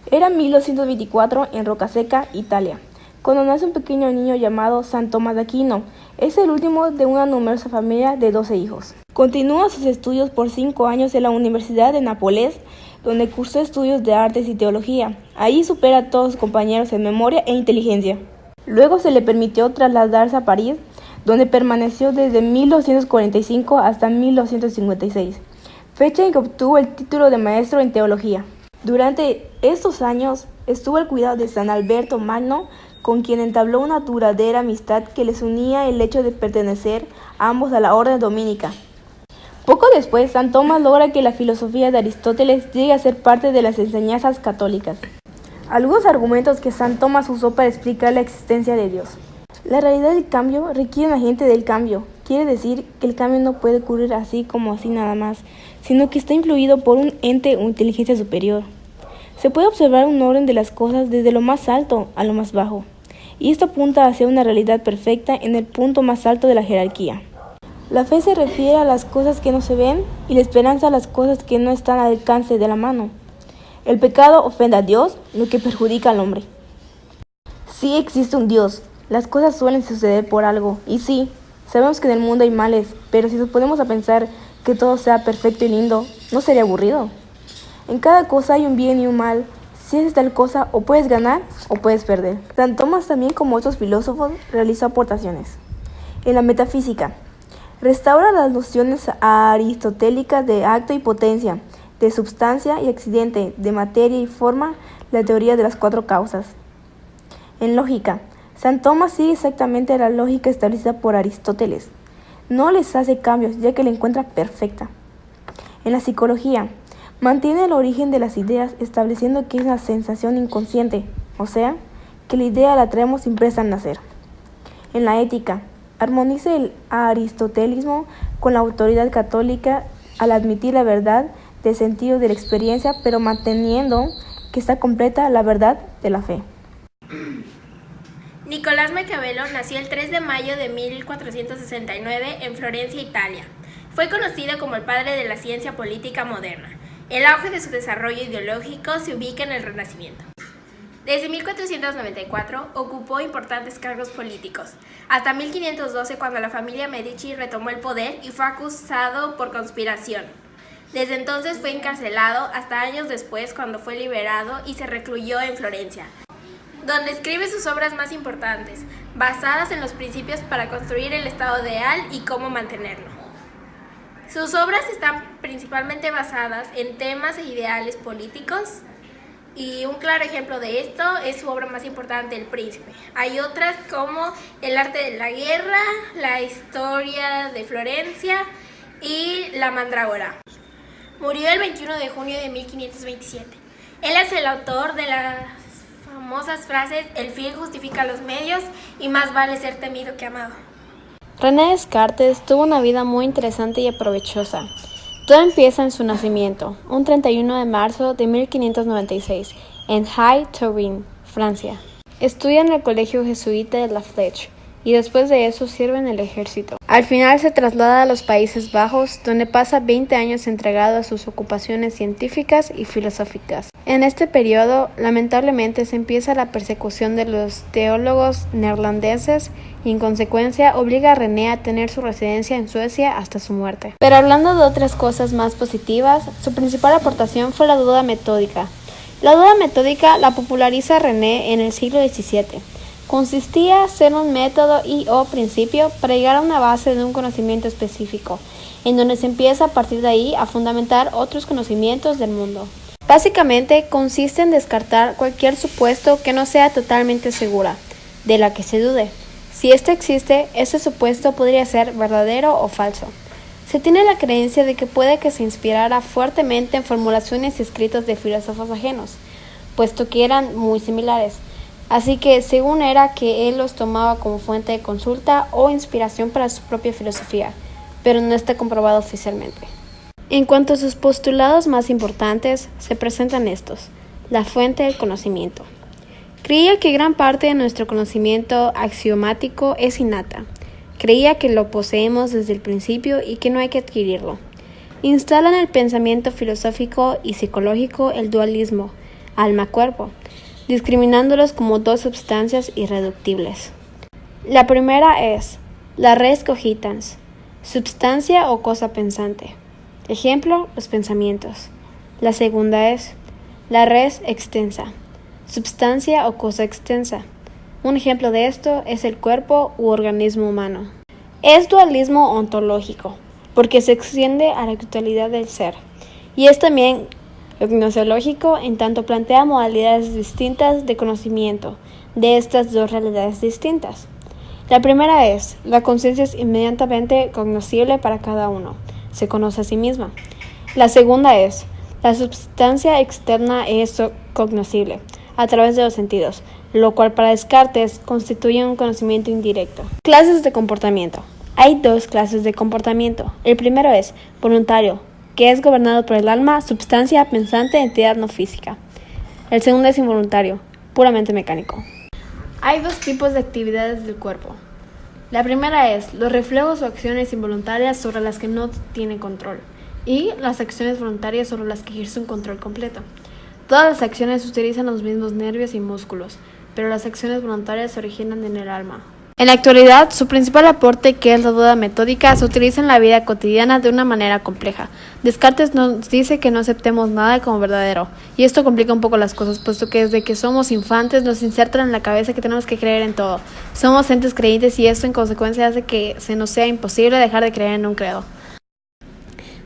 Era 1224 en Rocaseca, Italia, cuando nace un pequeño niño llamado San Tomás de Aquino. Es el último de una numerosa familia de 12 hijos. Continúa sus estudios por 5 años en la Universidad de Nápoles, donde cursó estudios de artes y teología. Allí supera a todos sus compañeros en memoria e inteligencia. Luego se le permitió trasladarse a París, donde permaneció desde 1245 hasta 1256, fecha en que obtuvo el título de maestro en teología. Durante estos años estuvo al cuidado de San Alberto Magno, con quien entabló una duradera amistad que les unía el hecho de pertenecer ambos a la orden dominica. Poco después, San Tomás logra que la filosofía de Aristóteles llegue a ser parte de las enseñanzas católicas. Algunos argumentos que San Tomás usó para explicar la existencia de Dios. La realidad del cambio requiere un agente del cambio. Quiere decir que el cambio no puede ocurrir así como así nada más, sino que está influido por un ente o inteligencia superior. Se puede observar un orden de las cosas desde lo más alto a lo más bajo, y esto apunta hacia una realidad perfecta en el punto más alto de la jerarquía. La fe se refiere a las cosas que no se ven y la esperanza a las cosas que no están al alcance de la mano. El pecado ofende a Dios, lo que perjudica al hombre. Sí existe un Dios, las cosas suelen suceder por algo, y sí, sabemos que en el mundo hay males, pero si nos ponemos a pensar que todo sea perfecto y lindo, ¿no sería aburrido? En cada cosa hay un bien y un mal. Si haces tal cosa, o puedes ganar o puedes perder. San Tomás, también como otros filósofos, realizó aportaciones. En la metafísica, restaura las nociones aristotélicas de acto y potencia, de substancia y accidente, de materia y forma, la teoría de las 4 causas. En lógica, San Tomás sigue exactamente la lógica establecida por Aristóteles. No les hace cambios, ya que la encuentra perfecta. En la psicología, mantiene el origen de las ideas, estableciendo que es una sensación inconsciente, o sea, que la idea la traemos impresa al nacer. En la ética, armoniza el aristotelismo con la autoridad católica al admitir la verdad del sentido de la experiencia, pero manteniendo que está completa la verdad de la fe. Nicolás Maquiavelo nació el 3 de mayo de 1469 en Florencia, Italia. Fue conocido como el padre de la ciencia política moderna. El auge de su desarrollo ideológico se ubica en el Renacimiento. Desde 1494 ocupó importantes cargos políticos, hasta 1512 cuando la familia Medici retomó el poder y fue acusado por conspiración. Desde entonces fue encarcelado hasta años después cuando fue liberado y se recluyó en Florencia, donde escribe sus obras más importantes, basadas en los principios para construir el Estado ideal y cómo mantenerlo. Sus obras están principalmente basadas en temas e ideales políticos, y un claro ejemplo de esto es su obra más importante, El Príncipe. Hay otras como El arte de la guerra, La historia de Florencia y La mandrágora. Murió el 21 de junio de 1527. Él es el autor de las famosas frases: el fin justifica los medios y más vale ser temido que amado. René Descartes tuvo una vida muy interesante y provechosa. Todo empieza en su nacimiento, un 31 de marzo de 1596, en Haye-Turin, Francia. Estudia en el colegio jesuita de La Flèche y después de eso sirve en el ejército. Al final se traslada a los Países Bajos, donde pasa 20 años entregado a sus ocupaciones científicas y filosóficas. En este periodo, lamentablemente, se empieza la persecución de los teólogos neerlandeses y, en consecuencia, obliga a René a tener su residencia en Suecia hasta su muerte. Pero hablando de otras cosas más positivas, su principal aportación fue la duda metódica. La duda metódica la populariza René en el siglo XVII. Consistía en ser un método o principio para llegar a una base de un conocimiento específico, en donde se empieza a partir de ahí a fundamentar otros conocimientos del mundo. Básicamente consiste en descartar cualquier supuesto que no sea totalmente segura, de la que se dude. Si éste existe, ese supuesto podría ser verdadero o falso. Se tiene la creencia de que puede que se inspirara fuertemente en formulaciones y escritos de filósofos ajenos, puesto que eran muy similares. Así que según era que él los tomaba como fuente de consulta o inspiración para su propia filosofía, pero no está comprobado oficialmente. En cuanto a sus postulados más importantes, se presentan estos: la fuente del conocimiento. Creía que gran parte de nuestro conocimiento axiomático es innata. Creía que lo poseemos desde el principio y que no hay que adquirirlo. Instala en el pensamiento filosófico y psicológico el dualismo, alma-cuerpo, discriminándolos como dos sustancias irreductibles. La primera es la res cogitans, substancia o cosa pensante. Ejemplo, los pensamientos. La segunda es la res extensa, substancia o cosa extensa. Un ejemplo de esto es el cuerpo u organismo humano. Es dualismo ontológico, porque se extiende a la totalidad del ser, y es también gnoseológico en tanto plantea modalidades distintas de conocimiento de estas dos realidades distintas. La primera es, la conciencia es inmediatamente cognoscible para cada uno, se conoce a sí misma. La segunda es, la substancia externa es cognoscible a través de los sentidos, lo cual para Descartes constituye un conocimiento indirecto. Clases de comportamiento. Hay dos clases de comportamiento. El primero es voluntario, que es gobernado por el alma, substancia pensante, entidad no física. El segundo es involuntario, puramente mecánico. Hay dos tipos de actividades del cuerpo. La primera es los reflejos o acciones involuntarias sobre las que no tiene control, y las acciones voluntarias sobre las que ejerce un control completo. Todas las acciones utilizan los mismos nervios y músculos, pero las acciones voluntarias se originan en el alma. En la actualidad, su principal aporte, que es la duda metódica, se utiliza en la vida cotidiana de una manera compleja. Descartes nos dice que no aceptemos nada como verdadero, y esto complica un poco las cosas, puesto que desde que somos infantes nos insertan en la cabeza que tenemos que creer en todo. Somos entes creyentes y esto en consecuencia hace que se nos sea imposible dejar de creer en un credo.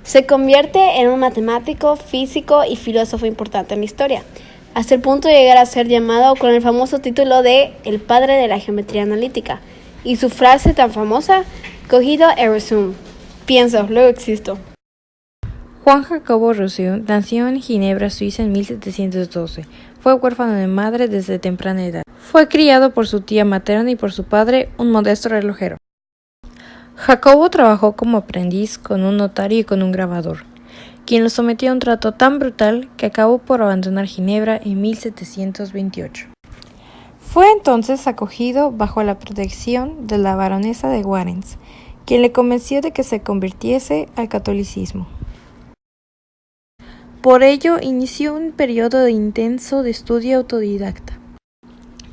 Se convierte en un matemático, físico y filósofo importante en la historia, hasta el punto de llegar a ser llamado con el famoso título de el padre de la geometría analítica, y su frase tan famosa, cogito ergo sum, pienso, luego existo. Juan Jacobo Rousseau nació en Ginebra, Suiza en 1712. Fue huérfano de madre desde temprana edad. Fue criado por su tía materna y por su padre, un modesto relojero. Jacobo trabajó como aprendiz con un notario y con un grabador, quien lo sometió a un trato tan brutal que acabó por abandonar Ginebra en 1728. Fue entonces acogido bajo la protección de la baronesa de Warens, quien le convenció de que se convirtiese al catolicismo. Por ello inició un periodo intenso de estudio autodidacta.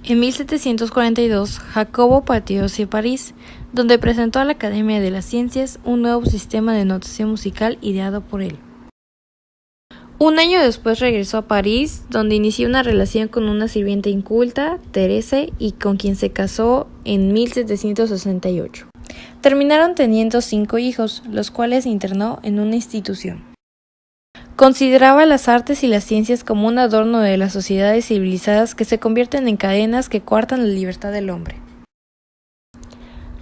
En 1742, Jacobo partió hacia París, donde presentó a la Academia de las Ciencias un nuevo sistema de notación musical ideado por él. Un año después regresó a París, donde inició una relación con una sirvienta inculta, Thérèse, y con quien se casó en 1768. Terminaron teniendo 5 hijos, los cuales internó en una institución. Consideraba las artes y las ciencias como un adorno de las sociedades civilizadas que se convierten en cadenas que coartan la libertad del hombre.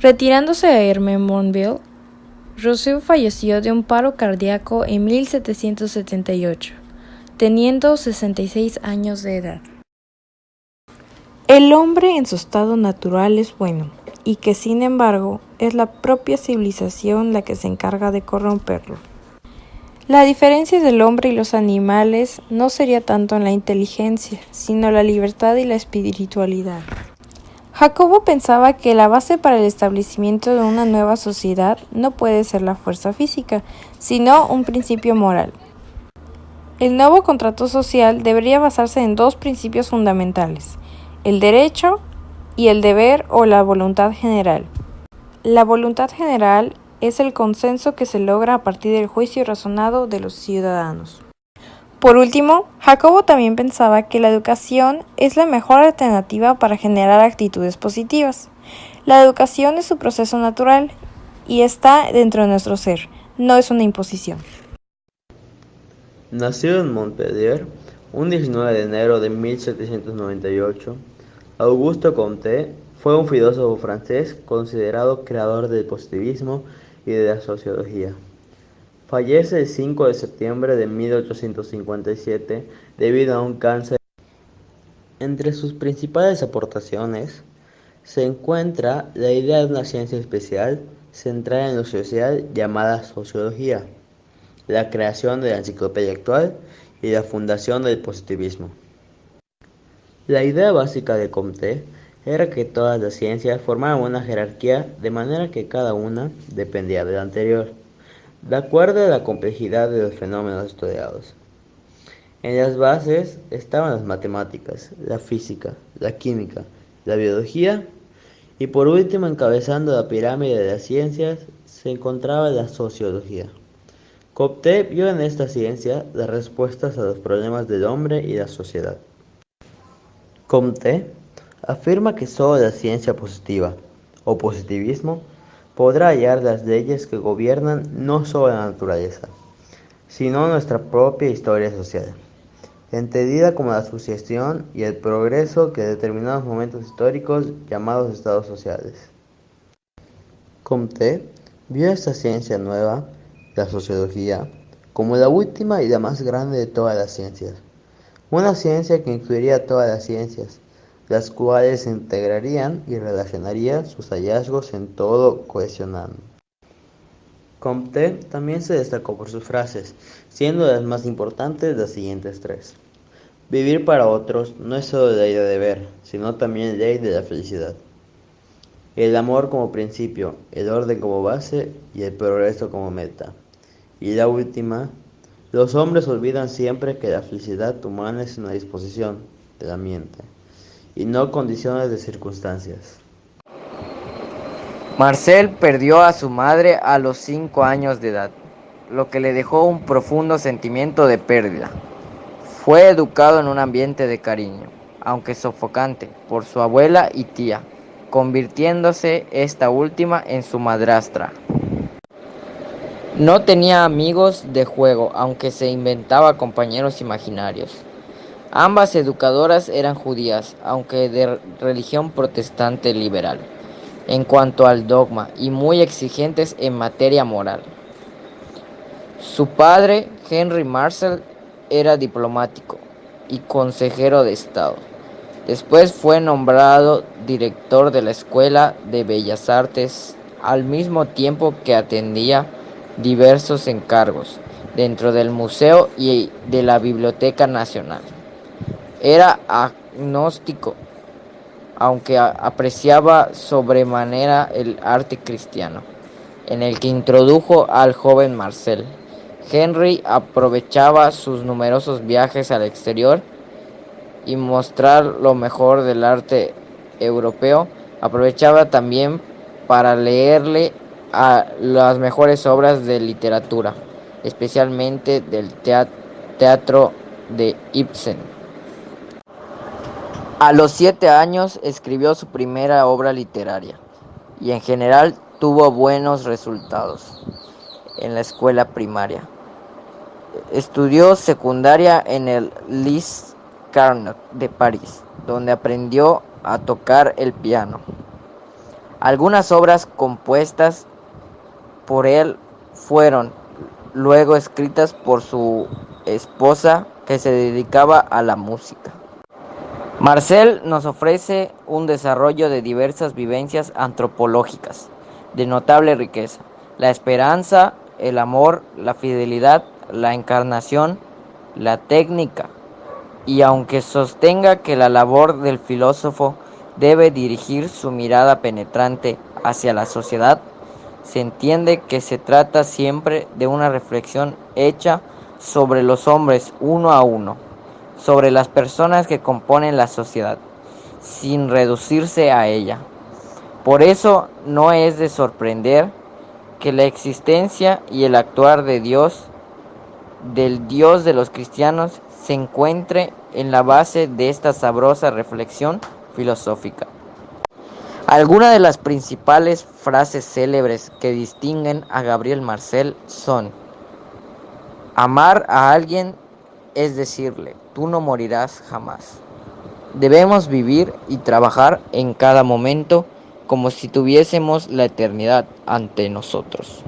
Retirándose a Hermenonville, Rousseau falleció de un paro cardíaco en 1778, teniendo 66 años de edad. El hombre en su estado natural es bueno, y que sin embargo es la propia civilización la que se encarga de corromperlo. La diferencia del hombre y los animales no sería tanto en la inteligencia, sino la libertad y la espiritualidad. Jacobo pensaba que la base para el establecimiento de una nueva sociedad no puede ser la fuerza física, sino un principio moral. El nuevo contrato social debería basarse en 2 principios fundamentales: el derecho y el deber o la voluntad general. La voluntad general es el consenso que se logra a partir del juicio razonado de los ciudadanos. Por último, Jacobo también pensaba que la educación es la mejor alternativa para generar actitudes positivas. La educación es un proceso natural y está dentro de nuestro ser, no es una imposición. Nacido en Montpellier, un 19 de enero de 1798, Auguste Comte fue un filósofo francés considerado creador del positivismo y de la sociología. Fallece el 5 de septiembre de 1857 debido a un cáncer. Entre sus principales aportaciones se encuentra la idea de una ciencia especial centrada en lo social llamada sociología, la creación de la enciclopedia actual y la fundación del positivismo. La idea básica de Comte era que todas las ciencias formaban una jerarquía de manera que cada una dependía de la anterior, de acuerdo a la complejidad de los fenómenos estudiados. En las bases estaban las matemáticas, la física, la química, la biología y por último, encabezando la pirámide de las ciencias, se encontraba la sociología. Comte vio en esta ciencia las respuestas a los problemas del hombre y la sociedad. Comte afirma que solo la ciencia positiva, o positivismo, podrá hallar las leyes que gobiernan no solo la naturaleza, sino nuestra propia historia social, entendida como la sucesión y el progreso de determinados momentos históricos llamados estados sociales. Comte vio esta ciencia nueva, la sociología, como la última y la más grande de todas las ciencias, una ciencia que incluiría todas las ciencias, las cuales integrarían y relacionarían sus hallazgos en todo cohesionando. Comte también se destacó por sus frases, siendo las más importantes las siguientes tres. Vivir para otros no es solo ley de deber, sino también ley de la felicidad. El amor como principio, el orden como base y el progreso como meta. Y la última, los hombres olvidan siempre que la felicidad humana es una disposición de la mente, y no condiciones de circunstancias. Marcel perdió a su madre a los 5 años de edad, lo que le dejó un profundo sentimiento de pérdida. Fue educado en un ambiente de cariño, aunque sofocante, por su abuela y tía, convirtiéndose esta última en su madrastra. No tenía amigos de juego, aunque se inventaba compañeros imaginarios. Ambas educadoras eran judías, aunque de religión protestante liberal, en cuanto al dogma, y muy exigentes en materia moral. Su padre, Henry Marcel, era diplomático y consejero de Estado. Después fue nombrado director de la Escuela de Bellas Artes, al mismo tiempo que atendía diversos encargos dentro del Museo y de la Biblioteca Nacional. Era agnóstico, aunque apreciaba sobremanera el arte cristiano, en el que introdujo al joven Marcel. Henry aprovechaba sus numerosos viajes al exterior y mostrar lo mejor del arte europeo. Aprovechaba también para leerle a las mejores obras de literatura, especialmente del teatro de Ibsen. A los 7 años escribió su primera obra literaria y en general tuvo buenos resultados en la escuela primaria. Estudió secundaria en el Liceo Carnot de París, donde aprendió a tocar el piano. Algunas obras compuestas por él fueron luego escritas por su esposa, que se dedicaba a la música. Marcel nos ofrece un desarrollo de diversas vivencias antropológicas de notable riqueza: la esperanza, el amor, la fidelidad, la encarnación, la técnica, y aunque sostenga que la labor del filósofo debe dirigir su mirada penetrante hacia la sociedad, se entiende que se trata siempre de una reflexión hecha sobre los hombres uno a uno, sobre las personas que componen la sociedad, sin reducirse a ella. Por eso no es de sorprender que la existencia y el actuar de Dios, del Dios de los cristianos, se encuentre en la base de esta sabrosa reflexión filosófica. Algunas de las principales frases célebres que distinguen a Gabriel Marcel son: amar a alguien es decirle, tú no morirás jamás. Debemos vivir y trabajar en cada momento como si tuviésemos la eternidad ante nosotros.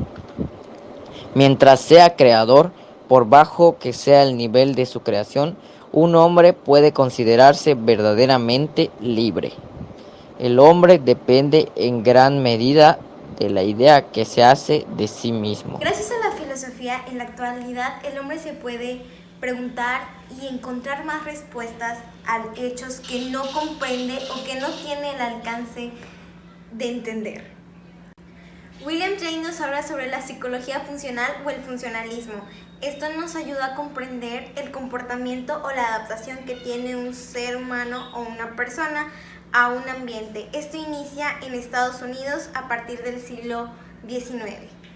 Mientras sea creador, por bajo que sea el nivel de su creación, un hombre puede considerarse verdaderamente libre. El hombre depende en gran medida de la idea que se hace de sí mismo. Gracias a la filosofía, en la actualidad el hombre se puede preguntar y encontrar más respuestas a hechos que no comprende o que no tiene el alcance de entender. William James nos habla sobre la psicología funcional o el funcionalismo, Esto nos ayuda a comprender el comportamiento o la adaptación que tiene un ser humano o una persona a un ambiente. Esto inicia en Estados Unidos a partir del siglo XIX.